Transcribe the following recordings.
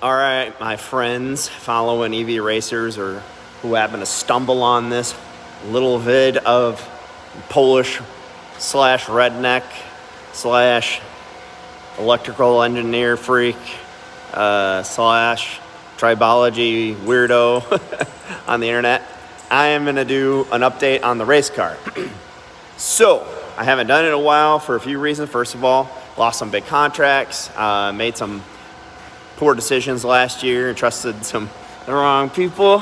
All right, my friends following EV racers or who happen to stumble on this little vid of Polish slash redneck slash electrical engineer freak slash tribology weirdo on the internet. I am going to do an update on the race car. So, I haven't done it in a while for a few reasons. First of all, lost some big contracts, made some poor decisions last year, and trusted the wrong people,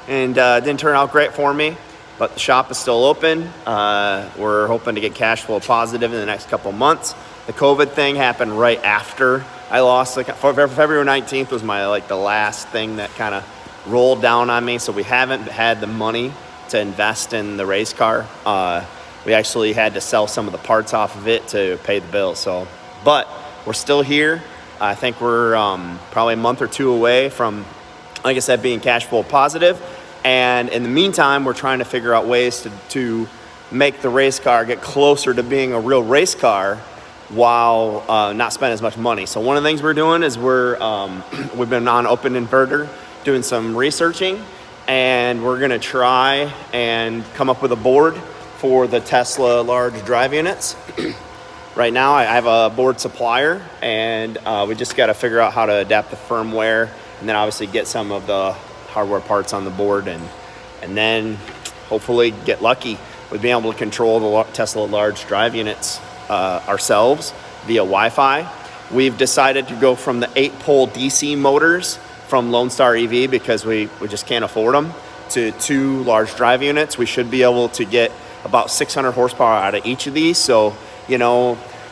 and didn't turn out great for me. But the shop is still open. We're hoping to get cash flow positive in the next couple months. The COVID thing happened right after I lost. February 19th was the last thing that kind of rolled down on me. So we haven't had the money to invest in the race car. We actually had to sell some of the parts off of it to pay the bill. But we're still here. I think we're probably a month or two away from, like I said, being cash flow positive. And in the meantime, we're trying to figure out ways to make the race car get closer to being a real race car while not spend as much money. So one of the things we're doing is we've been on Open Inverter doing some researching, and we're gonna try and come up with a board for the Tesla large drive units. Right now, I have a board supplier, and we just got to figure out how to adapt the firmware, and then obviously get some of the hardware parts on the board, and then hopefully get lucky with being able to control the Tesla large drive units ourselves via Wi-Fi. We've decided to go from the 8-pole DC motors from Lone Star EV because we just can't afford them to 2 large drive units. We should be able to get about 600 horsepower out of each of these. So,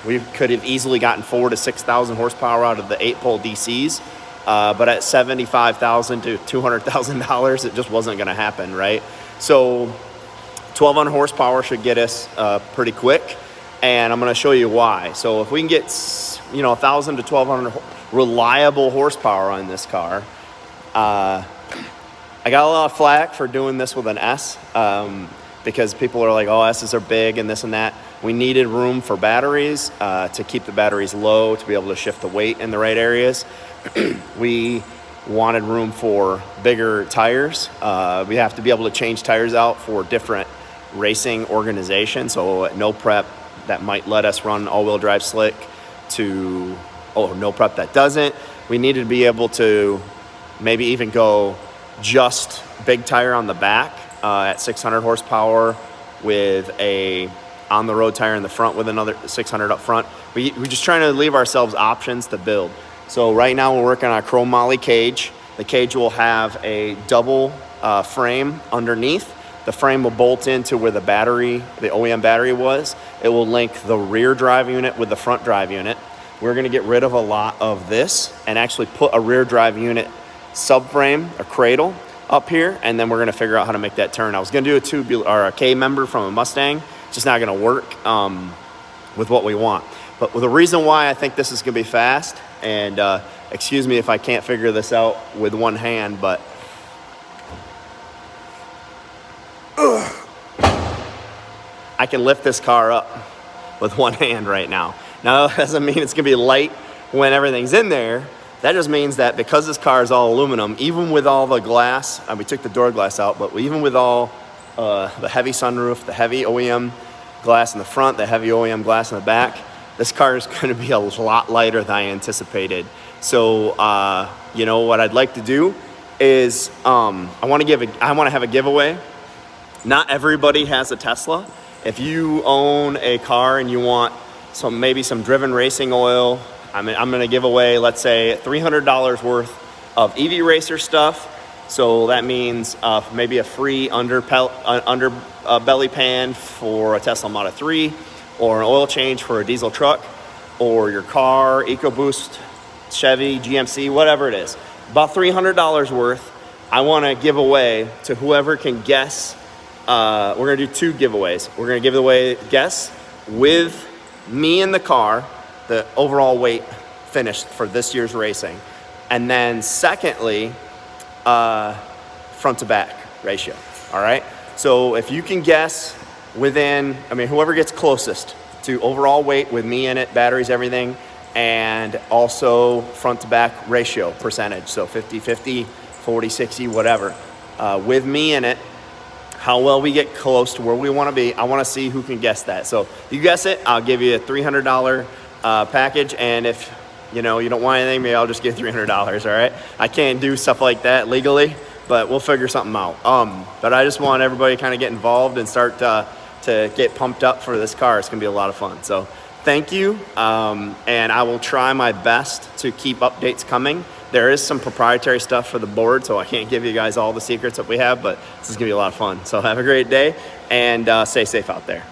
we could have easily gotten 4,000 to 6,000 horsepower out of the 8-pole DCs, but at $75,000 to $200,000, it just wasn't going to happen, right? So 1,200 horsepower should get us pretty quick, and I'm going to show you why. So if we can get 1,000 to 1,200 reliable horsepower on this car, I got a lot of flack for doing this with an S, because people are like, oh, S's are big and this and that. We needed room for batteries to keep the batteries low, to be able to shift the weight in the right areas. We wanted room for bigger tires. We have to be able to change tires out for different racing organizations. So at No Prep, that might let us run all-wheel drive slick, to No Prep that doesn't. We needed to be able to maybe even go just big tire on the back at 600 horsepower with a on-the-road tire in the front with another 600 up front. We're just trying to leave ourselves options to build. So right now we're working on a chrome moly cage. The cage will have a double frame underneath. The frame will bolt into where the OEM battery was. It will link the rear drive unit with the front drive unit. We're gonna get rid of a lot of this and actually put a rear drive unit subframe, a cradle, up here, and then we're gonna figure out how to make that turn. I was gonna do a K member from a Mustang. It's just not gonna work with what we want. But the reason why I think this is gonna be fast, and excuse me if I can't figure this out with one hand, but I can lift this car up with one hand right now. Now, that doesn't mean it's gonna be light when everything's in there. That just means that because this car is all aluminum, even with all the glass, we took the door glass out, but even with all the heavy sunroof, the heavy OEM glass in the front, the heavy OEM glass in the back, this car is going to be a lot lighter than I anticipated. So, what I'd like to do is I want to have a giveaway. Not everybody has a Tesla. If you own a car and you want maybe some driven racing oil, I'm going to give away, let's say, $300 worth of EV Racer stuff. So that means maybe a free under belly pan for a Tesla Model 3, or an oil change for a diesel truck, or your car, EcoBoost, Chevy, GMC, whatever it is. About $300 worth. I want to give away to whoever can guess. We're going to do 2 giveaways. We're going to give away guess with me in the car, the overall weight finished for this year's racing. And then secondly, front to back ratio, all right? So if you can guess whoever gets closest to overall weight with me in it, batteries, everything, and also front to back ratio percentage. So 50-50, 40-60, whatever. With me in it, how well we get close to where we want to be. I want to see who can guess that. So you guess it, I'll give you a $300 package. And if you don't want anything, maybe I'll just give $300, all right? I can't do stuff like that legally, but we'll figure something out. But I just want everybody to kind of get involved and start to get pumped up for this car. It's going to be a lot of fun. So thank you, and I will try my best to keep updates coming. There is some proprietary stuff for the board, so I can't give you guys all the secrets that we have, but this is going to be a lot of fun. So have a great day, and stay safe out there.